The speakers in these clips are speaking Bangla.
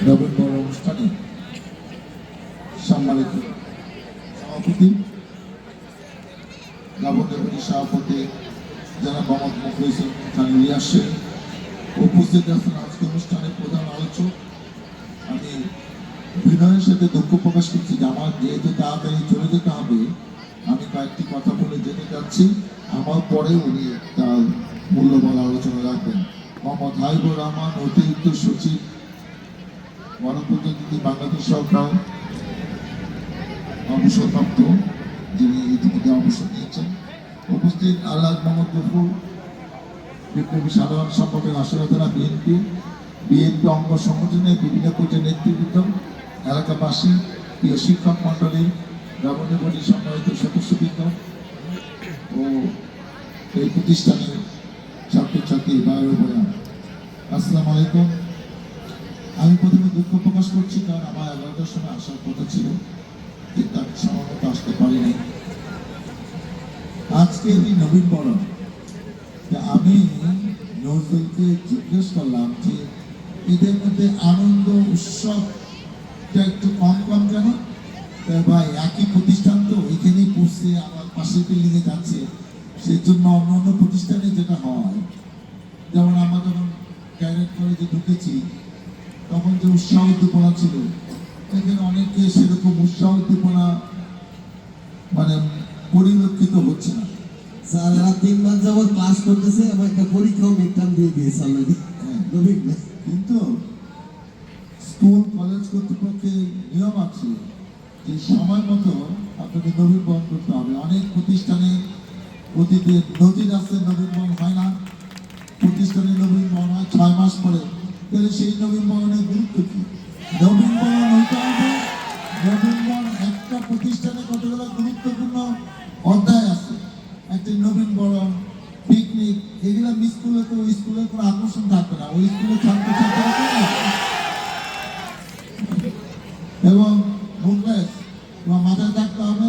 নভেম্বর অনুষ্ঠানে সম্মানিত সভাপতি নবনির্বাচিত সভাপতি যারা মোহাম্মদ মুখলিসুর জানিয়ে আসছে উপস্থিত আছেন আজকে অনুষ্ঠানে প্রধান আলোচক। আমি বিনয়ের সাথে দুঃখ প্রকাশ করছি যে আমার যেহেতু তাড়াতাড়ি চলে যেতে হবে, আমি কয়েকটি কথা বলে যেতে যাচ্ছি, আমার পরে উনি তার মূল্যবান আলোচনা রাখবেন। মোহাম্মদ হাবিবুর রহমান, অতিরিক্ত সচিব গণপ্রজাতন্ত্রী বাংলাদেশ সরকার, অবসরপ্রাপ্ত, যিনি ইতিমধ্যে অবসর নিয়েছেন। উপস্থিত আল্লাহ মোহাম্মদ গফুর, বিপ্লবী সাধারণ সম্পাদক আশুরা বিএনপি অঙ্গ সংগঠনের বিভিন্ন পর্যায়ের নেতৃবৃন্দ, এলাকাবাসী, প্রিয় শিক্ষক মন্ডলী, নবনির্বাচিত সম্মানিত সদস্যবৃন্দ ও এই প্রতিষ্ঠানের ছাত্রছাত্রী ভাই বোনেরা, আসসালামু আলাইকুম। আমি প্রথমে দুঃখ প্রকাশ করছি, কারণ আমার 11টার সময় আসার কথা ছিল, কিন্তু আমি সময় মতো আসতে পারিনি। আজকে এই নবীন বরণ, আমি নজরুলকে জিজ্ঞেস করলাম যে এদের মধ্যে আনন্দ উৎসবটা একটু কম কম কেন? ভাই একই প্রতিষ্ঠান তো, এখানেই পড়ছে, আমার পাশের বিল্ডিংয়ে যাচ্ছে, সেজন্য অন্য অন্য প্রতিষ্ঠানে যেটা হয়, যেমন আমরা যখন ক্যাডেট কলেজে ঢুকেছি তখন যে উৎসাহ উদ্দীপনা ছিল, এখানে অনেকে সেরকম উৎসাহ উদ্দীপনা মানে পরিলক্ষিত হচ্ছে না। স্যার এরা 3 মাস যাবত ক্লাস করতেছে এবং একটা পরীক্ষাও মিডটার্ম দিয়ে দিয়েছে অলরেডি। কিন্তু স্কুল কলেজ কর্তৃপক্ষের নিয়ম আছে যে সময় মতো আপনাকে নবীনবরণ করতে হবে। অনেক প্রতিষ্ঠানে অতীতে নদীর রাস্তায় নবীনবরণ হয় না, প্রতিষ্ঠানে নবীনবরণ হয় 6 মাস পরে। তাহলে সেই নবীনবরণের গুরুত্ব কি? নবীনবরণ হইতে হবে। নবীনবরণ একটা প্রতিষ্ঠানে কতগুলো গুরুত্বপূর্ণ অধ্যায় আছে, একটা নবীনবরণ, পিকনিক, এগুলো মিস করলে তো ওই স্কুলের কোনো আকর্ষণ থাকবে না, ওই স্কুলের ছাত্রছাত্রীরা। এবং মুখলেস তোমার মাথায় থাকতে হবে,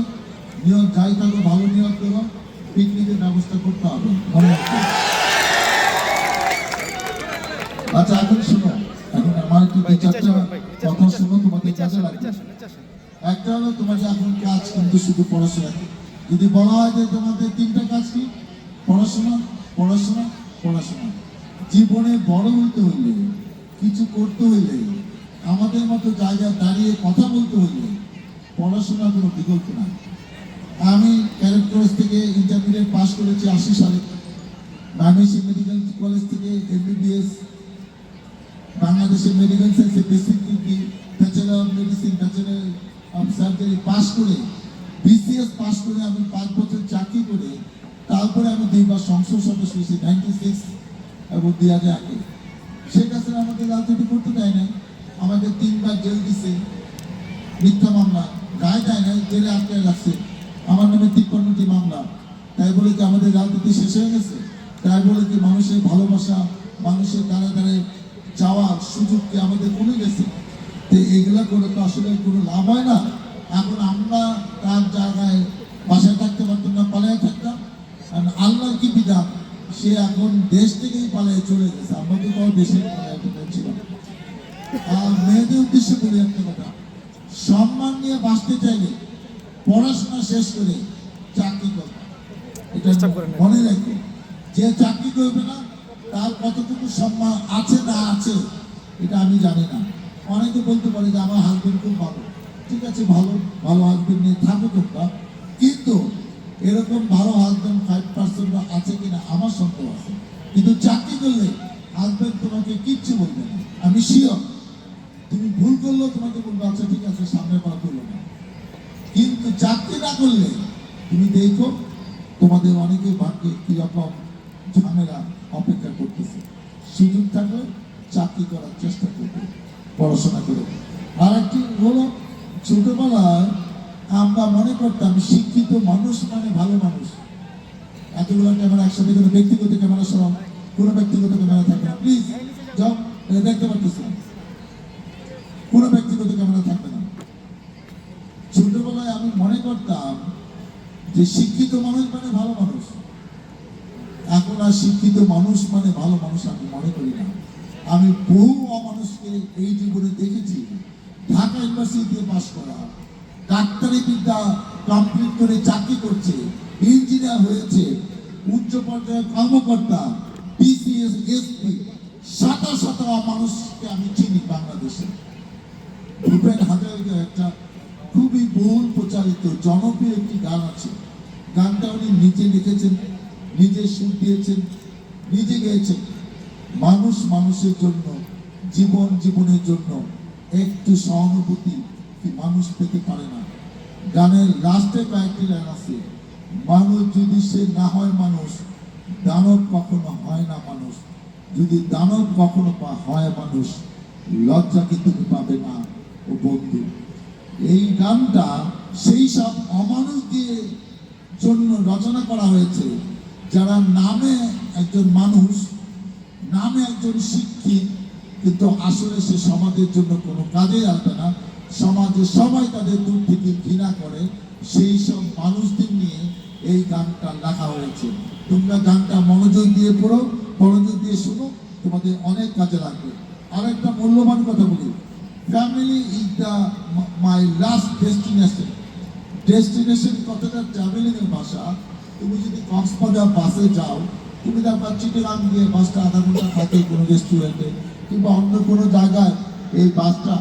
নিয়ত যাই থাকো ভালো নিয়ত করো, পিকনিকের ব্যবস্থা করতে হবে। আচ্ছা এখন শোনো, এখন আমার একটু 2-4টা কথা শোনো, তোমাদের কাজে লাগবে। একটা হলো তোমাদের এখন কাজ কিন্তু শুধু পড়াশোনা। যদি বলা হয় যে তোমাদের 3টা কাজ কি? পড়াশোনা, পড়াশোনা, পড়াশোনা। জীবনে বড় হইতে হইলে, কিছু করতে হইলে, আমাদের মতো জায়গায় দাঁড়িয়ে কথা বলতে হইলে পড়াশোনার কোনো বিকল্প নাই। আমি ক্যাডেট কলেজ থেকে ইন্টারমিডিয়েট পাস করেছি 80 সালে, বাংলাদেশ মেডিকেল কলেজ থেকে MBBS, বাংলাদেশের মেডিকেল সায়েন্সে basic degree, bachelor of medicine, bachelor of surgery pass করে, BCS পাস করে আমি 5 বছর চাকরি করে, তারপরে আমি 2বার সংসদ সদস্য হয়েছি 96 এবং 2001। শেখ হাসিনা আমাদের রাজনীতি করতে দেয় নাই, আমাদের 3বার জেল দিছে, মিথ্যা মামলা, গায়ে দেয় নাই, জেলে আটকে রাখছে, আমার নামে 53টি মামলা। তাই বলে কি আমাদের রাজনীতি শেষ হয়ে গেছে? তাই বলে কি মানুষের ভালোবাসা, মানুষের দ্বারা দ্বারা যাওয়ার সুযোগ কি আমাদের কমে গেছে? তো এগুলা করে তো আসলে কোনো লাভ হয় না। এখন আমরা তার জায়গায় বাসায় থাকতে পারতাম না, পালিয়ে থাকতাম। আল্লাহর কি বিধান, সে এখন দেশ থেকেই পালিয়ে চলে গেছে, আমরা তো তাও দেশে ছিলাম। আর মেয়েদের উদ্দেশ্যে বলি একটা কথা, সম্মান নিয়ে বাঁচতে চাইলে পড়াশোনা শেষ করে চাকরি করবে, এটা মনে রাখবে। যে চাকরি করবে না তার কতটুকু সম্মান আছে না আছে এটা আমি জানি না। অনেকে বলতে পারে যে আমার হাজবেন্ড খুব ভালো, ঠিক আছে, ভালো ভালো হাজবেন্ড নিয়ে থাকো তোমরা, কিন্তু এরকম ভালো হাজবেন্ড 5% আছে কিনা আমার সন্দেহ আছে। কিন্তু চাকরি করলে হাজবেন্ড তোমাকে কিচ্ছু বলবে না, আমি শিওর। তুমি ভুল করলেও তোমাকে বলবো আচ্ছা ঠিক আছে সামনে বার করলো না। কিন্তু চাকরি না করলে তুমি দেখো তোমাদের অনেকে ভাগ্যে কিরকম ঝামেলা অপেক্ষা করতেছে। সুযোগ থাকলে চাকরি করার চেষ্টা করবে, পড়াশোনা করে। আর একটি হলো, ছোটবেলায় আমরা মনে করতাম শিক্ষিত মানুষ মানে ভালো মানুষ। এতগুলো ক্যামেরা একসাথে করে ব্যক্তিগত ক্যামেরা সহ কোনো ব্যক্তিগত ক্যামেরা থাকবে না, প্লিজ যাও, দেখতে পারতেছি না, কোনো ব্যক্তিগত ক্যামেরা থাকবে না। ছোটবেলায় আমি মনে করতাম যে শিক্ষিত মানুষ মানে ভালো মানুষ। এখন আর শিক্ষিত মানুষ মানে ভালো মানুষ আমি মনে করি না। আমি বহু অমানুষ মানুষকে এই জীবনে দেখেছি ঢাকা ইউনিভার্সিটিতে পাশ করা, ডাক্তারি বিদ্যা কমপ্লিট করে চাকরি করছে, ইঞ্জিনিয়ার হয়েছে, উচ্চ পর্যায়ের কর্মকর্তা, বিসিএস, এসপি, শত শত মানুষকে আমি চিনি বাংলাদেশে। ভূপেন হাজারিকার একটা খুবই বহুল প্রচারিত জনপ্রিয় একটি গান আছে। গানটা উনি নিজে লিখেছেন, নিজে সুর দিয়েছেন, নিজে গেয়েছেন। মানুষ মানুষের জন্য, জীবন জীবনের জন্য একটু সহানুভূতি কি মানুষ পেতে পারে না। গানের লাস্টে কয়েকটি লাইন আছে, মানুষ যদি সে না হয় মানুষ, দানব কখনো হয় না মানুষ, যদি দানব কখনো হয় মানুষ, লজ্জা কি তুমি পাবে না ও বন্ধু। এই গানটা সেই সব অমানুষ দিয়ে জন্য রচনা করা হয়েছে যারা নামে একজন মানুষ, নামে একজন শিক্ষিত, কিন্তু আসলে সে সমাজের জন্য কোনো কাজে আসবে না। সমাজে সবাই তাদের দূর থেকে ঘৃণা করে, সেই সব মানুষদের নিয়ে এই গানটা লেখা হয়েছে। তোমরা গানটা মনোযোগ দিয়ে পড়ো, মনোযোগ দিয়ে শোনো, তোমাদের অনেক কাজে লাগবে। আর একটা মূল্যবান কথা বলি, family is the my last destination. Destination কথাটা ট্রাভেলিং এর ভাষা। তুমি যদি কক্সবাজার বাসে যাও, তুমি দেখবা চিটাগাং গিয়ে বাসটা আধা ঘন্টা থাকে কোনো রেস্টুরেন্টে কিংবা অন্য কোনো জায়গায় এই বাসটা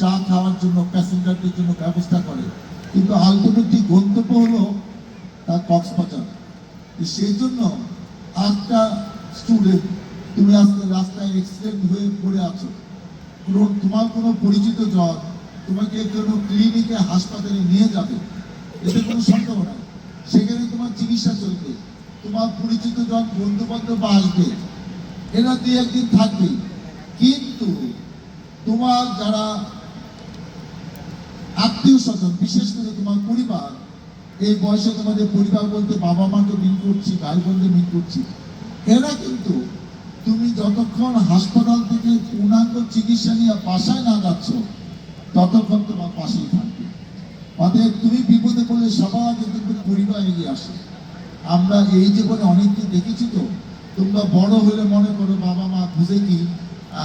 চা খাওয়ার জন্য প্যাসেঞ্জারদের জন্য ব্যবস্থা করে, কিন্তু আলটিমেটলি গন্তব্য হলো তার কক্সবাজার। সেই জন্য একটা স্টুডেন্ট, তুমি আজকে রাস্তায় অ্যাক্সিডেন্ট হয়ে পড়ে আছো, তোমার কোনো পরিচিত জন তোমাকে কোনো ক্লিনিকে হাসপাতালে নিয়ে যাবে, এতে কোনো সন্দেহ নাই। সেখানে তোমার চিকিৎসা চলবে, তোমার পরিচিত জন বন্ধু বান্ধব আসবে, এরা দুই একদিন থাকবে। কিন্তু তোমার যারা আত্মীয় স্বজন, বিশেষ করে তোমার পরিবার, এই বয়সে তোমাদের পরিবার বলতে বাবা মাকে মিন করছি, ভাই বোনদের মিন করছি, এরা কিন্তু তুমি যতক্ষণ হাসপাতাল থেকে পূর্ণাঙ্গ চিকিৎসা নিয়ে বাসায় না যাচ্ছ ততক্ষণ তোমার পাশেই থাকবে। অতএব তুমি বিপদে পড়লে সবার আগে কিন্তু পরিবার এগিয়ে আসে। আমরা এই জীবনে অনেককে দেখেছি তো, তোমরা বড় হলে মনে করো বাবা মা বুঝে কি,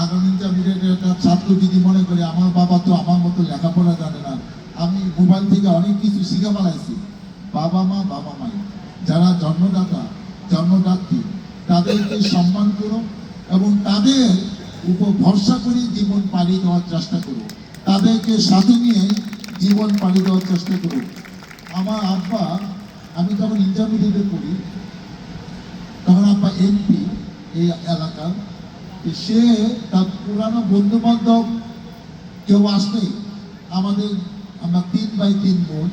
আগামী ইন্টারমিডিয়েটের একটা ছাত্র যদি মনে করে আমার বাবা তো আমার মতো লেখাপড়া জানে না, আমি মোবাইল থেকে অনেক কিছু শিখা ফেলাইছি। বাবা মাই, যারা জন্মদাতা, জন্মদাত্রী, তাদেরকে সম্মান করো এবং তাদের উপর ভরসা করে জীবন পাড়ি দেওয়ার চেষ্টা করো, তাদেরকে সাথে নিয়ে জীবন পাড়ি দেওয়ার চেষ্টা করো। আমার আব্বা, আমি যখন ইন্টারমিডিয়েটে পড়ি তখন আব্বা এমপি এই এলাকার, সে তার পুরানো বন্ধু বান্ধব কেউ আসলেই আমাদের, আমরা 3 ভাই 3 বোন,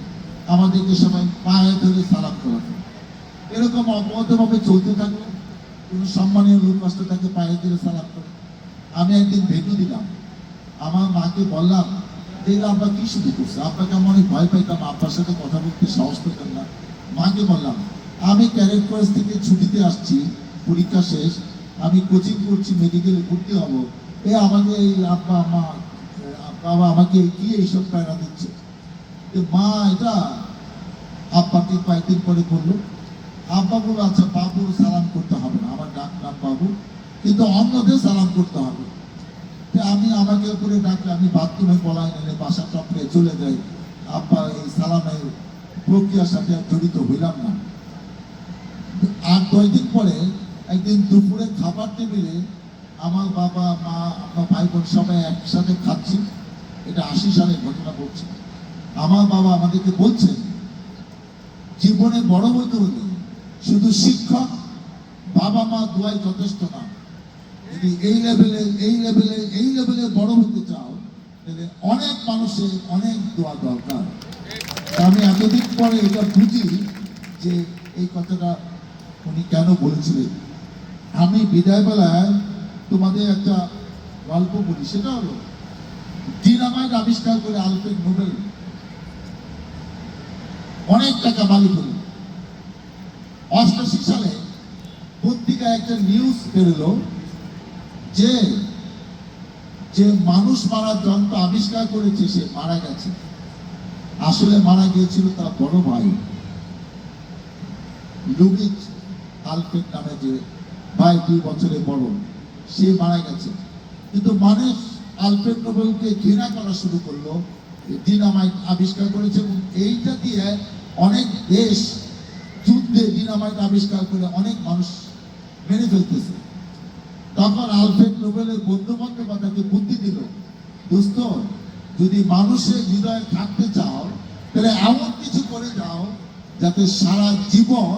আমাদেরকে সবাই পায়ে ধরে সালাম করাতো। এরকম অপরাধভাবে চলতে থাকলো, কোনো সম্মানীয় লোক আসতে তাকে পায়ে ধরে সালাম করে। আমি একদিন ভেটু দিলাম, আমার মাকে বললাম যে আব্বা কি শুরু করছে, আব্বাকে আমি অনেক ভয় পাইতাম, আব্বার সাথে কথা বলতে সাহস পেতাম না। মাকে বললাম আমি ক্যারেট কলেজ থেকে ছুটিতে আসছি, পরীক্ষা শেষ, আমি কোচিং করছি, মেডিকেলে ভর্তি হব, আমাকে এই আব্বা মা বাবা আমাকে কি এইসব প্রেরণা দিচ্ছে। মা এটা আব্বাকে কয়েকদিন পরে বললো, আব্বা বললো আচ্ছা বাবু সালাম করতে হবে না, আমার ডাক নাম বাবু, কিন্তু অন্যদের সালাম করতে হবে। আমি আমাকে উপরে ডাকলে আমি বাথরুমে পলাই নিলে বাসা টপকে চলে যাই, আব্বা এই সালামের প্রক্রিয়ার সাথে জড়িত হইলাম না। আর 10 দিন পরে একদিন দুপুরে খাবার টেবিলে আমার বাবা মা আমার ভাই বোন সবাই একসাথে খাচ্ছি, এটা 80 সালের ঘটনা বলছি। আমার বাবা আমাদেরকে বলছেন জীবনে বড় হতে হলে শুধু শিক্ষক বাবা মা দোয়াই যথেষ্ট না, যদি এই লেভেলে বড় হতে চাও তাহলে অনেক মানুষের অনেক দোয়া দরকার। আমি এতদিন পরে এটা বুঝি যে এই কথাটা উনি কেন বলেছিলেন। আমি বিদায় বেলায় তোমাদের একটা গল্প বলি, সেটা হলো ডিনামাইট আবিষ্কার করে আলফ্রেড নোবেল অনেক টাকা মালিক হল। 88 সালে পত্রিকায় একটা নিউজ বেরোলো যে যে মানুষ মারার যন্ত্র আবিষ্কার করেছে সে মারা গেছে। আসলে মারা গিয়েছিল তার বড় ভাই লুইস আলফ্রেড নামে, যে ভাই 2 বছরের বড়, সে মারা গেছে। কিন্তু মানুষ আলফ্রেড নোবেলকে ঘৃণা করা শুরু করলো, ডিনামাইট আবিষ্কার করেছে এবং এইটা দিয়ে অনেক দেশ যুদ্ধে ডিনামাইট আবিষ্কার করে অনেক মানুষ মেরে ফেলতেছে। তখন আলফ্রেড নোবেলের বন্ধু বান্ধব তাকে বুদ্ধি দিল, দোস্ত যদি মানুষের হৃদয়ে থাকতে চাও তাহলে এমন কিছু করে যাও যাতে সারা জীবন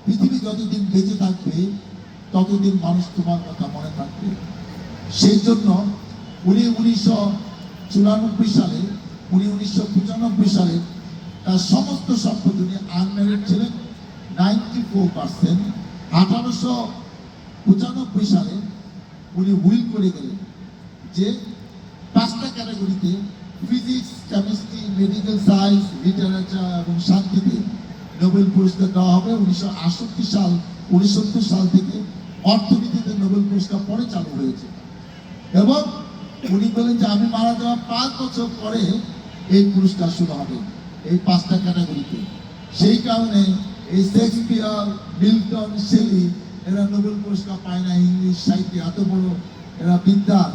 পৃথিবী যতদিন বেঁচে থাকবে ততদিন মানুষ তোমার কথা মনে থাকবে। সেই জন্য উনি 1994 সালে 1995 সালে তার সমস্ত সম্পত্তি, উনি আনম্যারিড ছিলেন 94%, 1895 সালে উনি উইল করে গেলেন যে 5টা ক্যাটাগরিতে physics, chemistry, medical science, literature এবং শান্তিতে নোবেল পুরস্কার দেওয়া হবে। 1969 সাল থেকে অর্থনীতিতে নোবেল পুরস্কার পরে চালু হয়েছে এবং উনি বলেন যে আমি মারা যাওয়ার 5 বছর পরে এই পুরস্কার শুরু হবে এই 5টা ক্যাটাগরিতে। সেই কারণে এই শেক্সপিয়ার, মিল্টন, শেলি এরা নোবেল পুরস্কার পায় না ইংলিশ সাহিত্যে, এত বড় এরা বিদ্বান,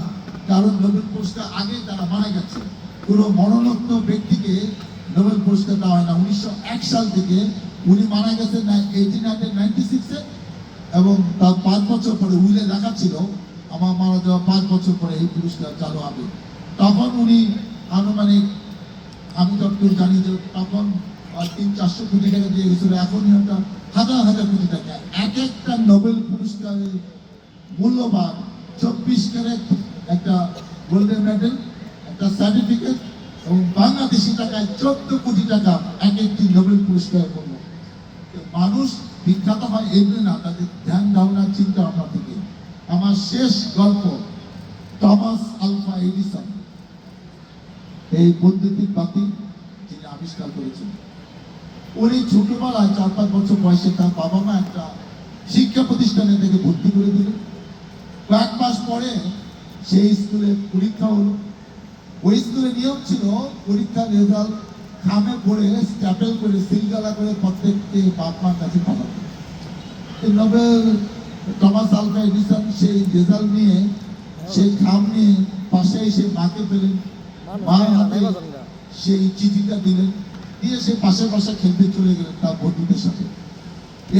কারণ নোবেল পুরস্কার আগে তারা মারা গেছে। কোনো মরণোত্তর ব্যক্তিকে নোবেল পুরস্কার দেওয়া হয় না। 1901 সাল থেকে উনি মারা গেছেন 1896-এ এবং তার 5 বছর পরে উইলে লেখা ছিল আমার মারা যাওয়া 5 বছর পরে এই পুরস্কার চালু হবে। তখন উনি আনুমানিক, আমি যতদূর জানি যে তখন 300-400 কোটি টাকা দিয়ে গেছিল, এখনই একটা হাজার হাজার কোটি টাকা। এক একটা নোবেল পুরস্কারের মূল্যবান 24 ক্যারেট একটা গোল্ডেন মেডেল, একটা সার্টিফিকেট এবং বাংলাদেশি টাকায় 14 কোটি টাকা এক একটি নোবেল পুরস্কারের মূল্য। মানুষ বিখ্যাত হয় এমনি না, তাদের ধ্যান ধারণা চিন্তা ভাবনা থেকে। আমার শেষ গল্প, টমাস আলভা এডিসন, এই বৈদ্যুতিক বাতি যিনি আবিষ্কার করেছেন, উনি ছোটবেলায় 4-5 বছর বয়সে তার বাবা মা একটা শিক্ষা প্রতিষ্ঠানে থেকে ভর্তি করে দিল। কয়েক মাস পরে সেই স্কুলে পরীক্ষা হলো। ওই স্কুলে নিয়ম ছিল পরীক্ষার রেজাল্ট খামে পড়ে স্ট্যাপেল করে সিলগালা করে প্রত্যেককে বাপ মার কাছে পাঠাতো। নোবেল টমাস আলভা এডিসন সেই রেজাল্ট নিয়ে সেই খাম নিয়ে পাশে এসে মাকে পেলেন, মার হাতে সেই চিঠিটা দিলেন, দিয়ে সে পাশে পাশে খেলতে চলে গেলেন তার বন্ধুদের সাথে।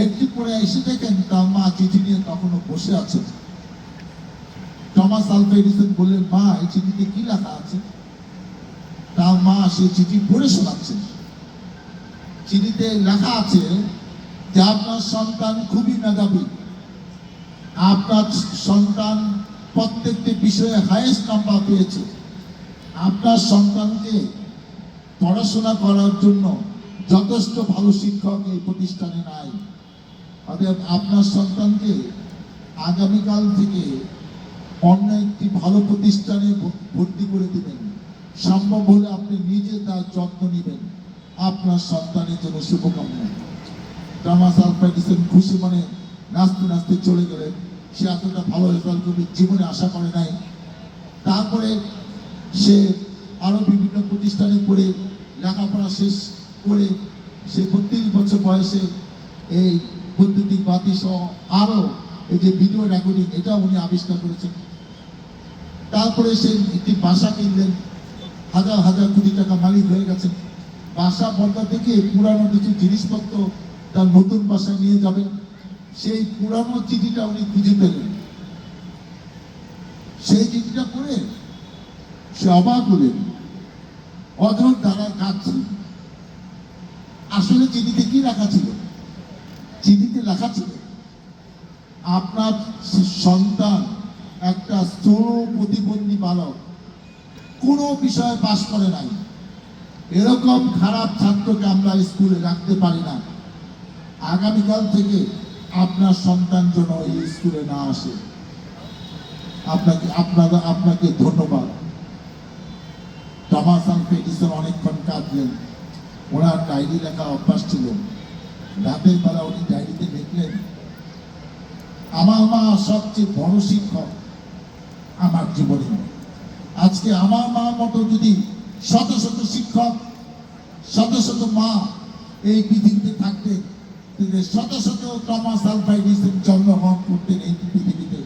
একটু পরে এসে দেখেন তার মা চিঠি নিয়ে তখনও বসে আছেন। টমাস আলভা এডিসন বললেন, মা এই চিঠিতে কি লেখা আছে? তার মা সেই চিঠি পড়ে শোনাচ্ছেন। চিঠিতে লেখা আছে যে আপনার সন্তান খুবই মেধাবী, আপনার সন্তান প্রত্যেকটি বিষয়ে হাইয়েস্ট নাম্বার পেয়েছে, আপনার সন্তানকে পড়াশোনা করার জন্য যথেষ্ট ভালো শিক্ষক এই প্রতিষ্ঠানে নাই। অতএব আপনার সন্তানকে আগামীকাল থেকে অন্য একটি ভালো প্রতিষ্ঠানে ভর্তি করে দিবেন, সম্ভব হলে আপনি নিজে তার যত্ন নেবেন, আপনার সন্তানের জন্য শুভকামনা। টমাস আলভা এডিসন খুশি মনে নাচতে নাচতে চলে গেলেন। সে এতটা ভালো রেজাল্ট করবে জীবনে আশা করে নাই। তারপরে সে আরো বিভিন্ন প্রতিষ্ঠানে পড়ে লেখাপড়া শেষ করে সে 32 বছর বয়সে এই বৈদ্যুতিক বাতি সহ আরো এই যে ভিডিও রেকর্ডিং, এটা উনি আবিষ্কার করেছেন। তারপরে সে একটি বাসা কিনলেন, হাজার হাজার কোটি টাকা মালিক হয়ে গেছেন। বাসা বন্ধ থেকে পুরানো কিছু জিনিসপত্র তার নতুন বাসায় নিয়ে যাবেন। সেই পুরানো চিঠিটা উনি খুঁজে পেলেন। সেই চিঠিটা পড়ে সে অবাক হলেন, অধর দ্বারা কাঁদছে। আসলে চিঠিতে কি লেখা ছিল? চিঠিতে লেখা ছিল, আপনার সন্তান একটা স্থূল প্রতিবন্ধী বালক, কোনো বিষয়ে পাশ করে নাই, এরকম খারাপ ছাত্রকে আমরা স্কুলে রাখতে পারি না। আগামীকাল থেকে আপনার সন্তান যেন এই স্কুলে না আসে। আপনাকে ধন্যবাদ। টমাস আলভা এডিসন অনেকক্ষণ কাঁদলেন। ওনার ডায়েরি লেখা অভ্যাস ছিল। রাতের বেলা উনি ডায়েরিতে লিখলেন, আমার মা সবচেয়ে বড় শিক্ষক আমার জীবনে। আজকে আমার মা মতো যদি শত শত শিক্ষক, শত শত মা এই পৃথিবীতে থাকতেন, শত শত টমাস আলভা এডিসন জন্মগ্রহণ করতেন এই পৃথিবীতে।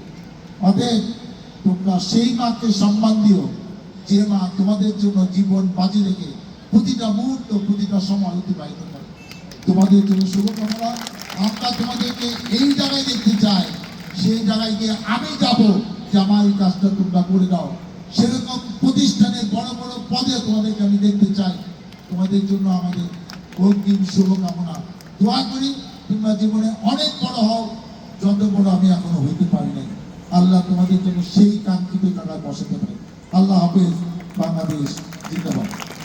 অতএব তোমরা সেই মাকে সম্মান দিও যে মা তোমাদের জন্য জীবন বাজি রেখে প্রতিটা মুহূর্ত প্রতিটা সময় অতিবাহিত করে। তোমাদের জন্য শুভকামনা। আমরা তোমাদেরকে এই জায়গায় দেখতে চাই, সেই জায়গায় গিয়ে আমি যাব যে আমার এই কাজটা তোমরা করে দাও। সেরকম প্রতিষ্ঠানের বড় বড় পদে তোমাদেরকে আমি দেখতে চাই। তোমাদের জন্য আমাদের অগ্রিম শুভকামনা। দোয়া করি তোমরা জীবনে অনেক বড় হও, যত বড় আমি এখনো হইতে পারি নাই। আল্লাহ তোমাদের জন্য সেই কাঙ্ক্ষিত জায়গায় বসাতে পারে। আল্লাহ হাফেজ। বাংলাদেশ জিন্দাবাদ।